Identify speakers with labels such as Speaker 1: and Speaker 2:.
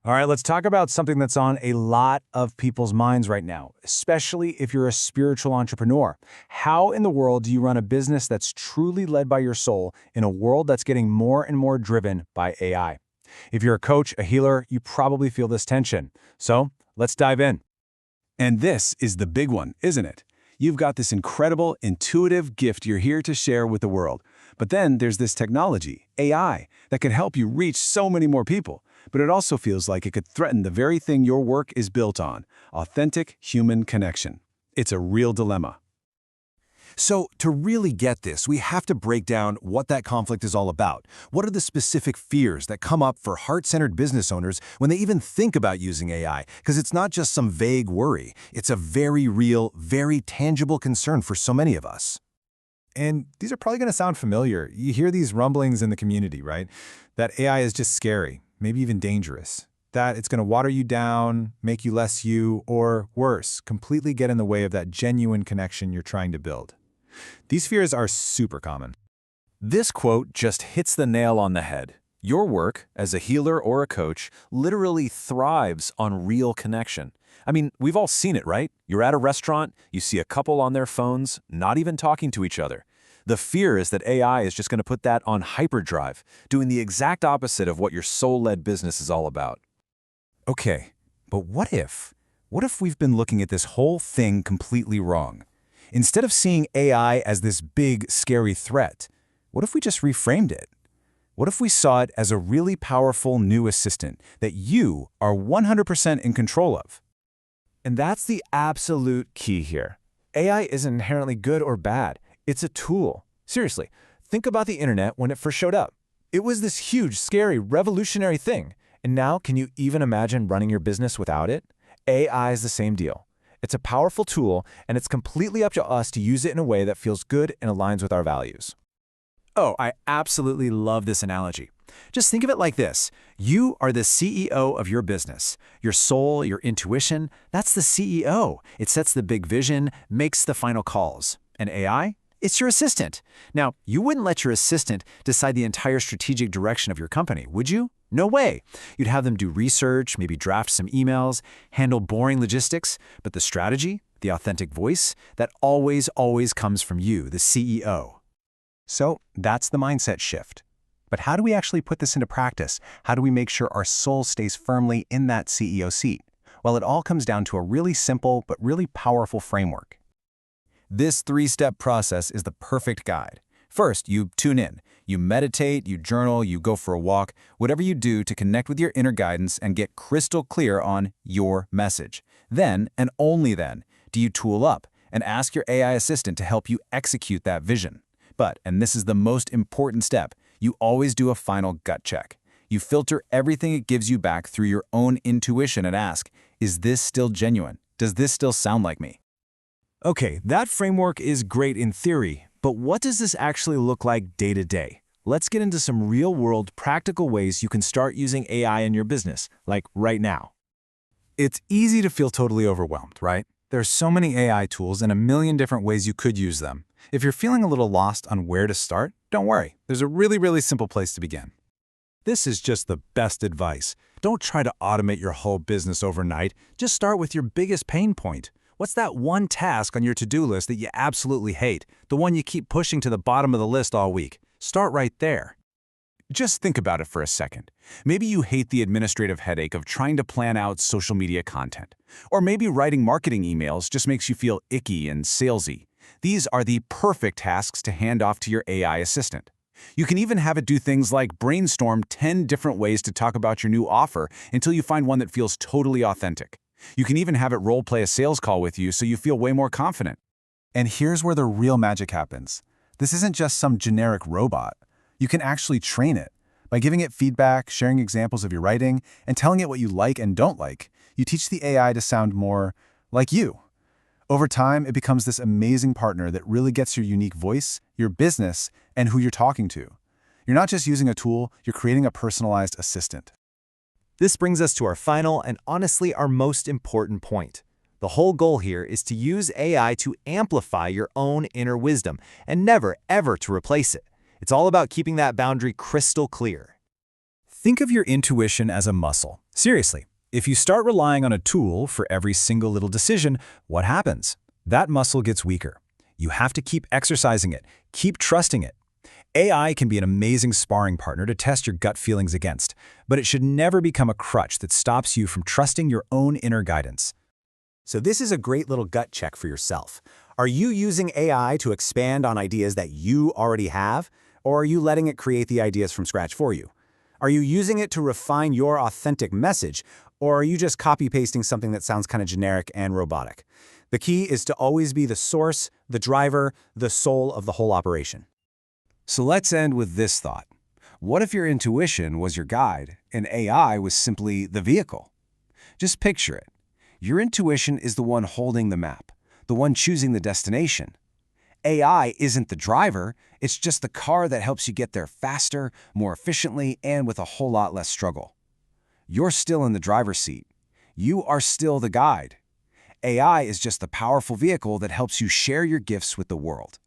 Speaker 1: All right, let's talk about something that's on a lot of people's minds right now, especially if you're a spiritual entrepreneur. How in the world do you run a business that's truly led by your soul in a world that's getting more and more driven by AI? If you're a coach, a healer, you probably feel this tension. So let's dive in.
Speaker 2: And this is the big one, isn't it? You've got this incredible, intuitive gift you're here to share with the world. But then there's this technology, AI, that can help you reach so many more people. But it also feels like it could threaten the very thing your work is built on, authentic human connection. It's a real dilemma.
Speaker 3: So, to really get this, we have to break down what that conflict is all about. What are the specific fears that come up for heart-centered business owners when they even think about using AI? Because it's not just some vague worry. It's a very real, very tangible concern for so many of us.
Speaker 4: And these are probably going to sound familiar. You hear these rumblings in the community, right? That AI is just scary, maybe even dangerous. That it's going to water you down, make you less you, or worse, completely get in the way of that genuine connection you're trying to build. These fears are super common.
Speaker 5: This quote just hits the nail on the head. Your work, as a healer or a coach, literally thrives on real connection. I mean, we've all seen it, right? You're at a restaurant, you see a couple on their phones, not even talking to each other. The fear is that AI is just going to put that on hyperdrive, doing the exact opposite of what your soul-led business is all about.
Speaker 3: Okay, but what if we've been looking at this whole thing completely wrong? Instead of seeing AI as this big, scary threat, what if we just reframed it? What if we saw it as a really powerful new assistant that you are 100% in control of?
Speaker 4: And that's the absolute key here. AI isn't inherently good or bad. It's a tool. Seriously, think about the internet when it first showed up. It was this huge, scary, revolutionary thing. And now, can you even imagine running your business without it? AI is the same deal. It's a powerful tool, and it's completely up to us to use it in a way that feels good and aligns with our values.
Speaker 1: Oh, I absolutely love this analogy. Just think of it like this. You are the CEO of your business. Your soul, your intuition, that's the CEO. It sets the big vision, makes the final calls. And AI? It's your assistant. Now, you wouldn't let your assistant decide the entire strategic direction of your company, would you? No way. You'd have them do research, maybe draft some emails, handle boring logistics, but the strategy, the authentic voice, that always comes from you, the CEO.
Speaker 2: So that's the mindset shift. But how do we actually put this into practice? How do we make sure our soul stays firmly in that CEO seat? Well, it all comes down to a really simple but really powerful framework.
Speaker 3: This three-step process is the perfect guide. First, you tune in. You meditate, you journal, you go for a walk, whatever you do to connect with your inner guidance and get crystal clear on your message. Then, and only then, do you tool up and ask your AI assistant to help you execute that vision. But, and this is the most important step, you always do a final gut check. You filter everything it gives you back through your own intuition and ask, is this still genuine? Does this still sound like me?
Speaker 1: Okay, that framework is great in theory, but what does this actually look like day to day? Let's get into some real-world, practical ways you can start using AI in your business, like right now.
Speaker 4: It's easy to feel totally overwhelmed, right? There's so many AI tools and a million different ways you could use them. If you're feeling a little lost on where to start, don't worry. There's a really simple place to begin. This is just the best advice. Don't try to automate your whole business overnight. Just start with your biggest pain point. What's that one task on your to-do list that you absolutely hate? The one you keep pushing to the bottom of the list all week. Start right there.
Speaker 2: Just think about it for a second. Maybe you hate the administrative headache of trying to plan out social media content. Or maybe writing marketing emails just makes you feel icky and salesy. These are the perfect tasks to hand off to your AI assistant. You can even have it do things like brainstorm 10 different ways to talk about your new offer until you find one that feels totally authentic. You can even have it role-play a sales call with you so you feel way more confident. And here's where the real magic happens. This isn't just some generic robot. You can actually train it. By giving it feedback, sharing examples of your writing, and telling it what you like and don't like, you teach the AI to sound more like you. Over time, it becomes this amazing partner that really gets your unique voice, your business, and who you're talking to. You're not just using a tool, you're creating a personalized assistant.
Speaker 6: This brings us to our final and honestly our most important point. The whole goal here is to use AI to amplify your own inner wisdom and never, ever to replace it. It's all about keeping that boundary crystal clear.
Speaker 3: Think of your intuition as a muscle. Seriously, if you start relying on a tool for every single little decision, what happens? That muscle gets weaker. You have to keep exercising it, keep trusting it. AI can be an amazing sparring partner to test your gut feelings against, but it should never become a crutch that stops you from trusting your own inner guidance.
Speaker 6: So this is a great little gut check for yourself. Are you using AI to expand on ideas that you already have, or are you letting it create the ideas from scratch for you? Are you using it to refine your authentic message, or are you just copy-pasting something that sounds kind of generic and robotic? The key is to always be the source, the driver, the soul of the whole operation.
Speaker 2: So let's end with this thought. What if your intuition was your guide and AI was simply the vehicle? Just picture it. Your intuition is the one holding the map, the one choosing the destination. AI isn't the driver, it's just the car that helps you get there faster, more efficiently, and with a whole lot less struggle. You're still in the driver's seat. You are still the guide. AI is just the powerful vehicle that helps you share your gifts with the world.